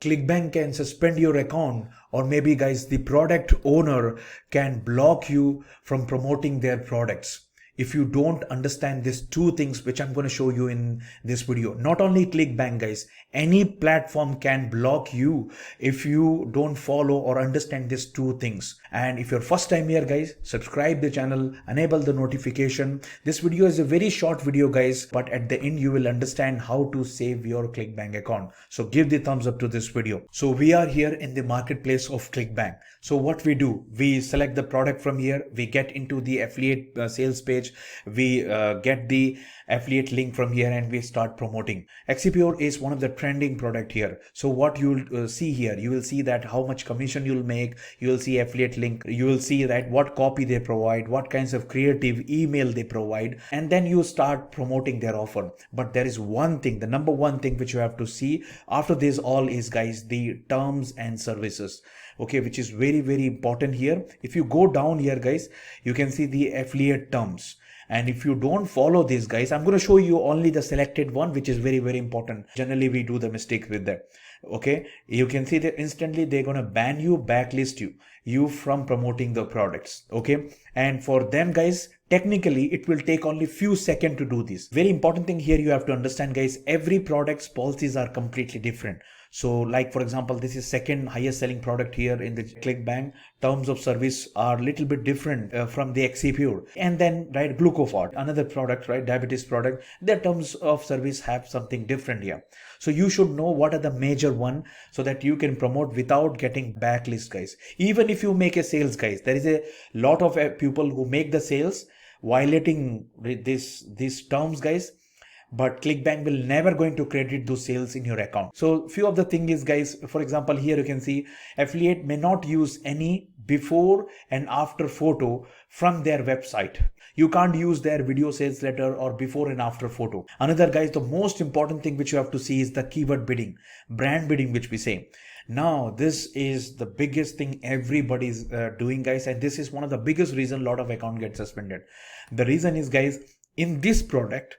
Clickbank can suspend your account, or maybe guys, the product owner can block you from promoting their products. If you don't understand these two things, which I'm going to show you in this video, not only Clickbank guys, any platform can block you if you don't follow or understand these two things. And if you're first time here guys, subscribe the channel, enable the notification. This video is a very short video guys, but at the end you will understand how to save your Clickbank account. So give the thumbs up to this video. So we are here in the marketplace of Clickbank. So what we do, we select the product from here, we get into the affiliate sales page, we get the affiliate link from here, and we start promoting. Xcpure is one of the trending product here. So what you'll see here, you will see that how much commission you'll make, you will see affiliate link, you will see that what copy they provide, what kinds of creative email they provide, and then you start promoting their offer. But there is one thing, the number one thing which you have to see after this all is guys, the terms and services. Okay, which is very, very important here. If you go down here guys, you can see the affiliate terms. And if you don't follow these guys, I'm going to show you only the selected one, which is very, very important. Generally, we do the mistake with that. Okay, you can see that instantly they're going to ban you, blacklist you from promoting the products. Okay, and for them guys, technically it will take only few seconds to do this. Very important thing here you have to understand guys, every product's policies are completely different. So like for example, this is second highest selling product here in the Clickbank. Terms of service are a little bit different from the Xcpure. And then right, Glucofort, another product, right, diabetes product, their terms of service have something different here. So you should know what are the major one so that you can promote without getting backlist guys. Even if you make a sales guys, there is a lot of people who make the sales violating these terms guys, but Clickbank will never going to credit those sales in your account. So few of the thing is guys, for example, here you can see affiliate may not use any before and after photo from their website. You can't use their video sales letter or before and after photo. Another guys, the most important thing which you have to see is the keyword bidding, brand bidding, which we say. Now this is the biggest thing everybody's doing guys, and this is one of the biggest reason a lot of account get suspended. The reason is guys, in this product,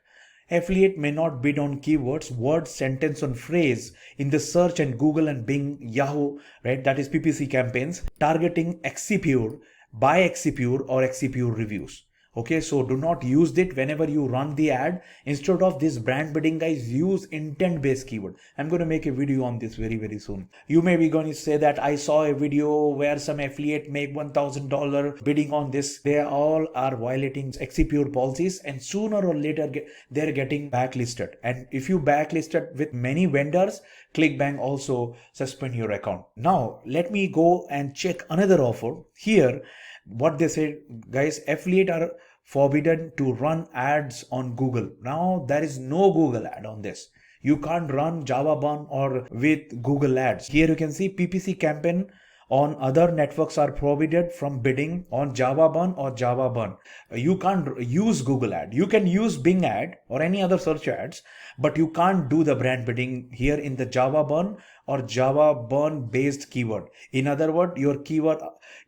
affiliate may not bid on keywords, word, sentence, or phrase in the search and Google and Bing, Yahoo, right? That is PPC campaigns targeting Xcpure, by Xcpure or Xcpure reviews. Okay, so do not use it whenever you run the ad. Instead of this brand bidding guys, use intent based keyword. I'm going to make a video on this very, very soon. You may be going to say that I saw a video where some affiliate make $1,000 bidding on this. They all are violating Xcpure policies, and sooner or later they're getting backlisted. And if you backlisted with many vendors, Clickbank also suspend your account. Now let me go and check another offer here. What they said guys, affiliate are forbidden to run ads on Google. Now there is no Google ad on this. You can't run Java Bun or with Google ads. Here you can see PPC campaign on other networks are prohibited from bidding on Java Bun or Java Bun. You can't use Google ad. You can use Bing ad or any other search ads, but you can't do the brand bidding here in the Java Bun or Java Bun based keyword. In other words, your keyword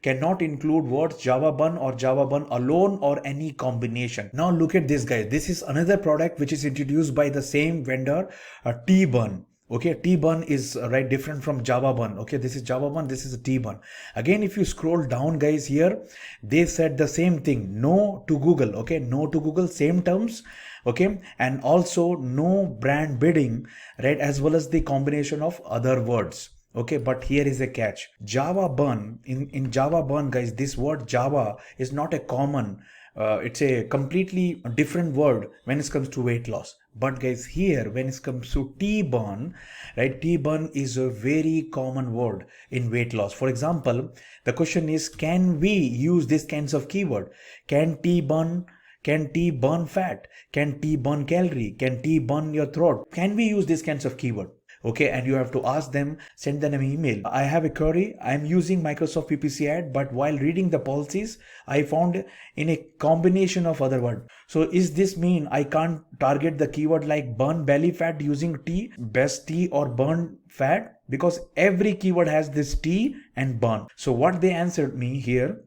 cannot include words Java Bun or Java Bun alone or any combination. Now look at this guys. This is another product which is introduced by the same vendor, T-Bun. Okay, T-Bun is right different from Java Bun. Okay, this is Java Bun, this is a T-Bun. Again, if you scroll down guys here, they said the same thing, no to Google. Okay, no to Google, same terms. Okay, and also no brand bidding, right, as well as the combination of other words. Okay, but here is a catch. Java Bun, in Java Bun guys, this word Java is not a common, it's a completely different word when it comes to weight loss. But guys, here when it comes to T-Bun, right, T-Bun is a very common word in weight loss. For example, the question is, can we use these kinds of keyword? Can T-Bun fat? Can T-Bun calorie? Can T-Bun your throat? Can we use these kinds of keyword? Okay, and you have to ask them, send them an email. I have a query. I'm using Microsoft PPC ad, but while reading the policies, I found in a combination of other words. So is this mean I can't target the keyword like burn belly fat using T, best T or burn fat? Because every keyword has this T and burn. So what they answered me here,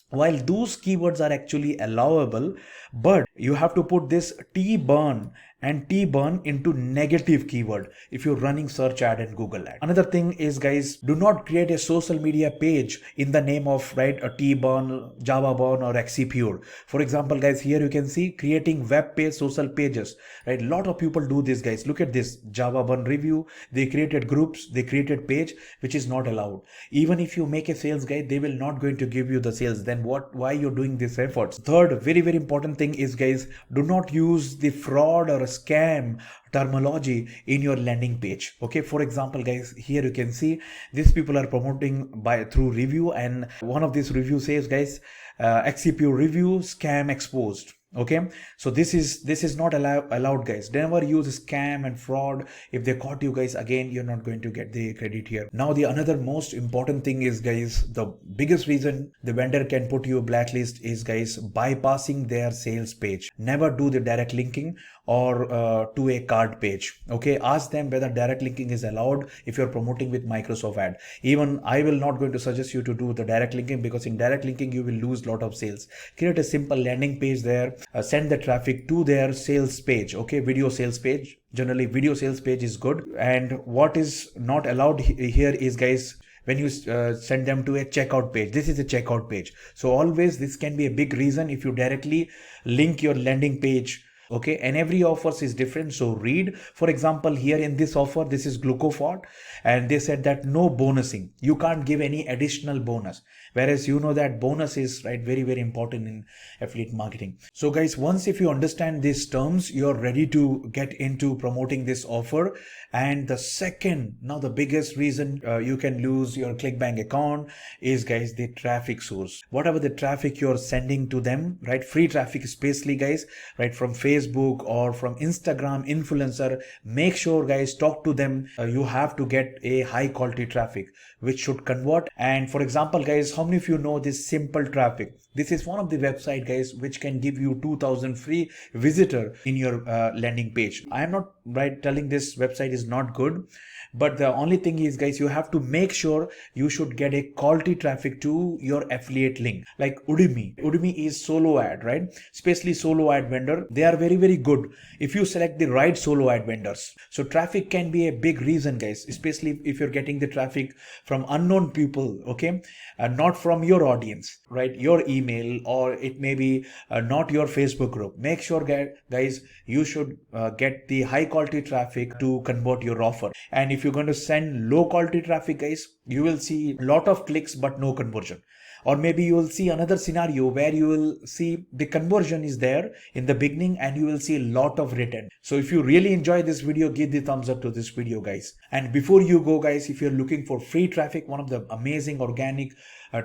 while those keywords are actually allowable, but you have to put this T burn and T-burn into negative keyword if you're running search ad and Google ad. Another thing is, guys, do not create a social media page in the name of, right, a T-burn, Java burn or XCPure. For example, guys, here you can see creating web page social pages, right? A lot of people do this, guys. Look at this Java burn review. They created groups, they created page, which is not allowed. Even if you make a sales guide, they will not going to give you the sales. Then why you're doing these efforts? Third, very, very important thing is, guys, do not use the fraud or scam terminology in your landing page. Okay, for example, guys, here you can see these people are promoting by through review, and one of these review says, guys, XCPU review scam exposed. Okay, so this is not allowed, guys. Never use scam and fraud. If they caught you, guys, again, you're not going to get the credit here. Now the another most important thing is, guys, the biggest reason the vendor can put you a blacklist is, guys, bypassing their sales page. Never do the direct linking or to a card page. Okay, ask them whether direct linking is allowed if you're promoting with Microsoft ad. Even I will not going to suggest you to do the direct linking, because in direct linking you will lose a lot of sales. Create a simple landing page there, send the traffic to their sales page. Okay, video sales page. Generally video sales page is good. And what is not allowed here is, guys, when you send them to a checkout page. This is a checkout page. So always this can be a big reason if you directly link your landing page. Okay, and every offers is different, so read. For example, here in this offer, this is Glucofort, and they said that no bonusing. You can't give any additional bonus, whereas you know that bonus is, right, very, very important in affiliate marketing. So guys, once if you understand these terms, you're ready to get into promoting this offer. And the second, now the biggest reason you can lose your Clickbank account is, guys, the traffic source. Whatever the traffic you're sending to them, right, free traffic especially, guys, right, from Facebook or from Instagram influencer, make sure, guys, talk to them. You have to get a high quality traffic which should convert. And for example, guys, how many of you know this Simple Traffic? This is one of the website, guys, which can give you 2000 free visitor in your landing page. I am not, right, telling this website is not good, but the only thing is, guys, you have to make sure you should get a quality traffic to your affiliate link. Like Udemy is solo ad, right? Especially solo ad vendor, they are very, very good if you select the right solo ad vendors. So traffic can be a big reason, guys, especially if you're getting the traffic from unknown people. Okay, not from your audience, right? Your email, or it may be not your Facebook group. Make sure, guys, you should get the high quality traffic to convert your offer. And if you're going to send low quality traffic, guys, you will see a lot of clicks but no conversion. Or maybe you will see another scenario where you will see the conversion is there in the beginning and you will see a lot of return. So if you really enjoy this video, give the thumbs up to this video, guys. And before you go, guys, if you're looking for free traffic, one of the amazing organic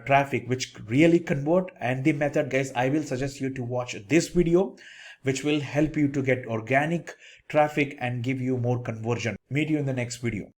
traffic which really convert, and the method, guys, I will suggest you to watch this video, which will help you to get organic traffic and give you more conversion. Meet you in the next video.